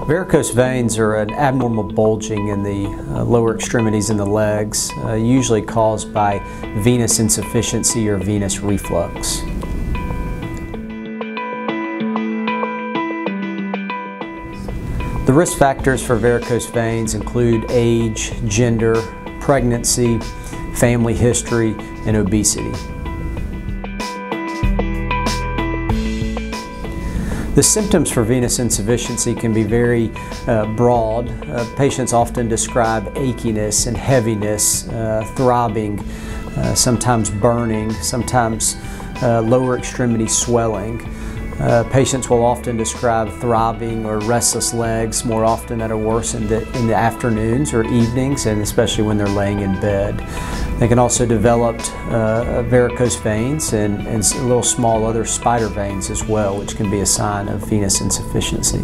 Varicose veins are an abnormal bulging in the lower extremities in the legs, usually caused by venous insufficiency or venous reflux. The risk factors for varicose veins include age, gender, pregnancy, family history, and obesity. The symptoms for venous insufficiency can be very broad. Patients often describe achiness and heaviness, throbbing, sometimes burning, sometimes lower extremity swelling. Patients will often describe throbbing or restless legs more often that are worse in the afternoons or evenings, and especially when they're laying in bed. They can also develop varicose veins and little small other spider veins as well, which can be a sign of venous insufficiency.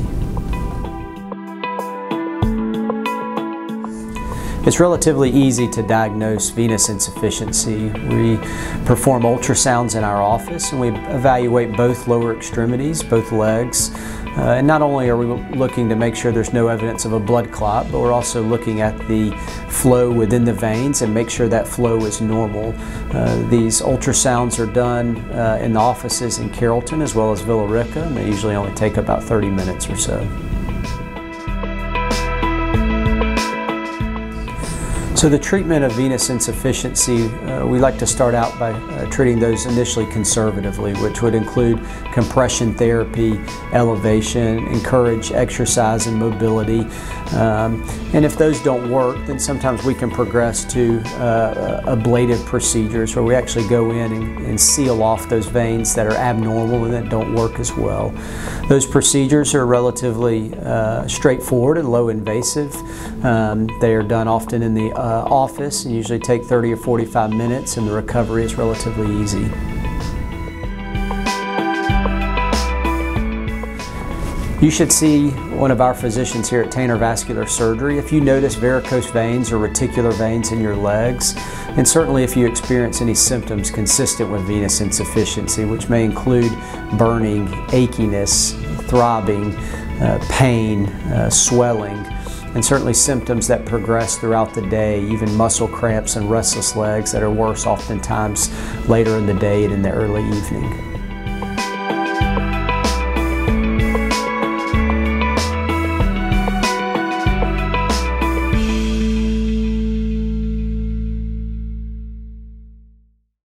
It's relatively easy to diagnose venous insufficiency. We perform ultrasounds in our office and we evaluate both lower extremities, both legs. And not only are we looking to make sure there's no evidence of a blood clot, but we're also looking at the flow within the veins and make sure that flow is normal. These ultrasounds are done in the offices in Carrollton as well as Villa Rica, and they usually only take about 30 minutes or so. So the treatment of venous insufficiency, we like to start out by treating those initially conservatively, which would include compression therapy, elevation, encourage exercise and mobility. And if those don't work, then sometimes we can progress to ablative procedures where we actually go in and seal off those veins that are abnormal and that don't work as well. Those procedures are relatively straightforward and low invasive. They are done often in the office and usually take 30 or 45 minutes, and the recovery is relatively easy. You should see one of our physicians here at Tanner Vascular Surgery if you notice varicose veins or reticular veins in your legs, and certainly if you experience any symptoms consistent with venous insufficiency, which may include burning, achiness, throbbing, pain, swelling, and certainly symptoms that progress throughout the day, even muscle cramps and restless legs that are worse oftentimes later in the day and in the early evening.